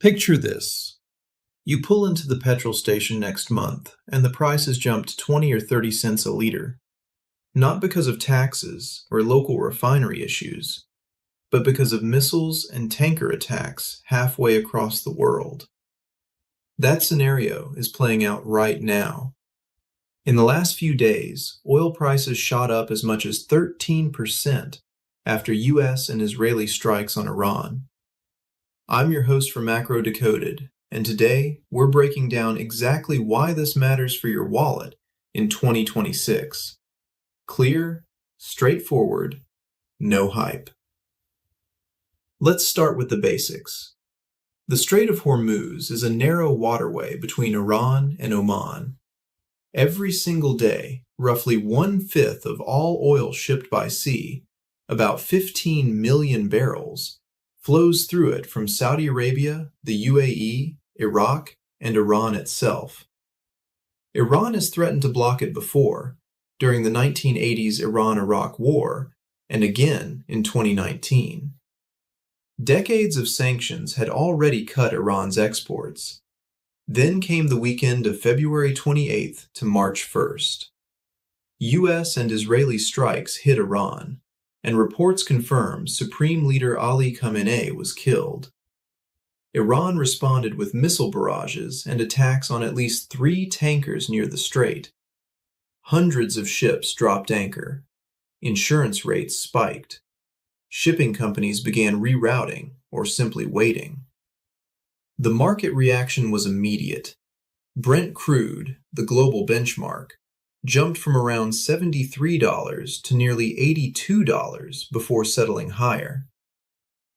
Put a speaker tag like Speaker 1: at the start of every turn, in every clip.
Speaker 1: Picture this. You pull into the petrol station next month, and the price has jumped 20 or 30 cents a liter. Not because of taxes or local refinery issues, but because of missiles and tanker attacks halfway across the world. That scenario is playing out right now. In the last few days, oil prices shot up as much as 13% after US and Israeli strikes on Iran. I'm your host for Macro Decoded, and today we're breaking down exactly why this matters for your wallet in 2026. Clear, straightforward, no hype. Let's start with the basics. The Strait of Hormuz is a narrow waterway between Iran and Oman. Every single day, roughly 1/5 of all oil shipped by sea, about 15 million barrels, flows through it from Saudi Arabia, the UAE, Iraq, and Iran itself. Iran has threatened to block it before, during the 1980s Iran-Iraq War, and again in 2019. Decades of sanctions had already cut Iran's exports. Then came the weekend of February 28th to March 1st. US and Israeli strikes hit Iran, and reports confirm Supreme Leader Ali Khamenei was killed. Iran responded with missile barrages and attacks on at least 3 tankers near the strait. Hundreds of ships dropped anchor. Insurance rates spiked. Shipping companies began rerouting or simply waiting. The market reaction was immediate. Brent crude, the global benchmark, jumped from around $73 to nearly $82 before settling higher.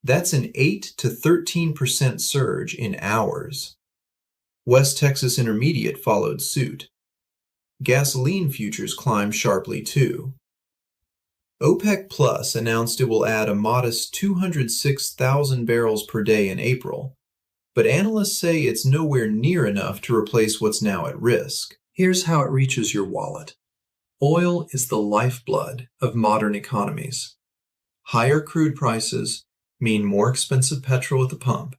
Speaker 1: That's an 8 to 13% surge in hours. West Texas Intermediate followed suit. Gasoline futures climbed sharply too. OPEC Plus announced it will add a modest 206,000 barrels per day in April, but analysts say it's nowhere near enough to replace what's now at risk. Here's how it reaches your wallet. Oil is the lifeblood of modern economies. Higher crude prices mean more expensive petrol at the pump,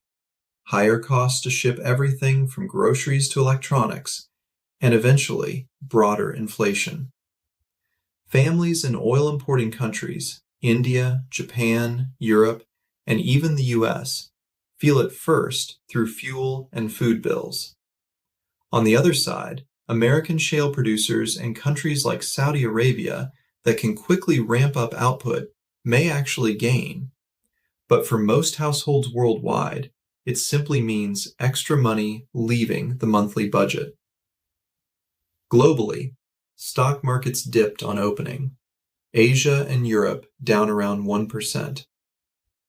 Speaker 1: higher costs to ship everything from groceries to electronics, and eventually broader inflation. Families in oil-importing countries, India, Japan, Europe, and even the US, feel it first through fuel and food bills. On the other side, American shale producers and countries like Saudi Arabia that can quickly ramp up output may actually gain. But for most households worldwide, it simply means extra money leaving the monthly budget. Globally, stock markets dipped on opening. Asia and Europe down around 1%.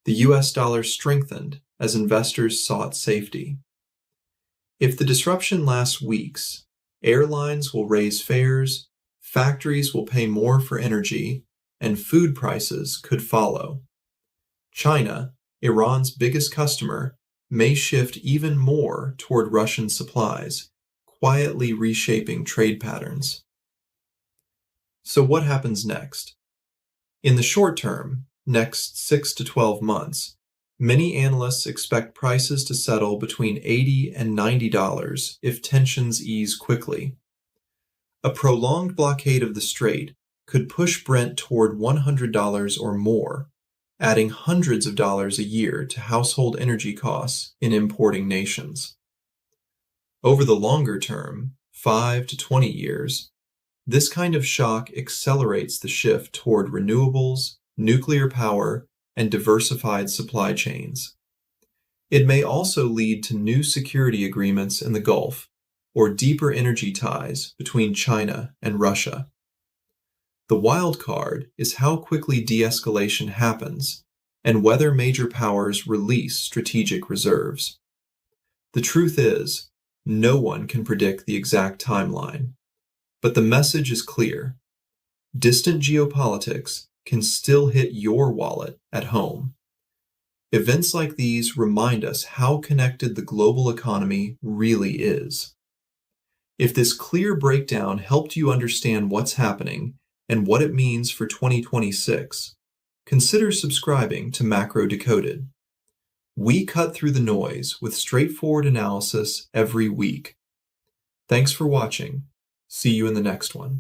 Speaker 1: The US dollar strengthened as investors sought safety. If the disruption lasts weeks, airlines will raise fares, factories will pay more for energy, and food prices could follow. China, Iran's biggest customer, may shift even more toward Russian supplies, quietly reshaping trade patterns. So what happens next? In the short term, next 6 to 12 months, many analysts expect prices to settle between $80 and $90 if tensions ease quickly. A prolonged blockade of the strait could push Brent toward $100 or more, adding hundreds of dollars a year to household energy costs in importing nations. Over the longer term, 5 to 20 years, this kind of shock accelerates the shift toward renewables, nuclear power, and diversified supply chains. It may also lead to new security agreements in the Gulf or deeper energy ties between China and Russia. The wild card is how quickly de-escalation happens and whether major powers release strategic reserves. The truth is, no one can predict the exact timeline, but the message is clear. Distant geopolitics can still hit your wallet at home. Events like these remind us how connected the global economy really is. If this clear breakdown helped you understand what's happening and what it means for 2026, consider subscribing to Macro Decoded. We cut through the noise with straightforward analysis every week. Thanks for watching. See you in the next one.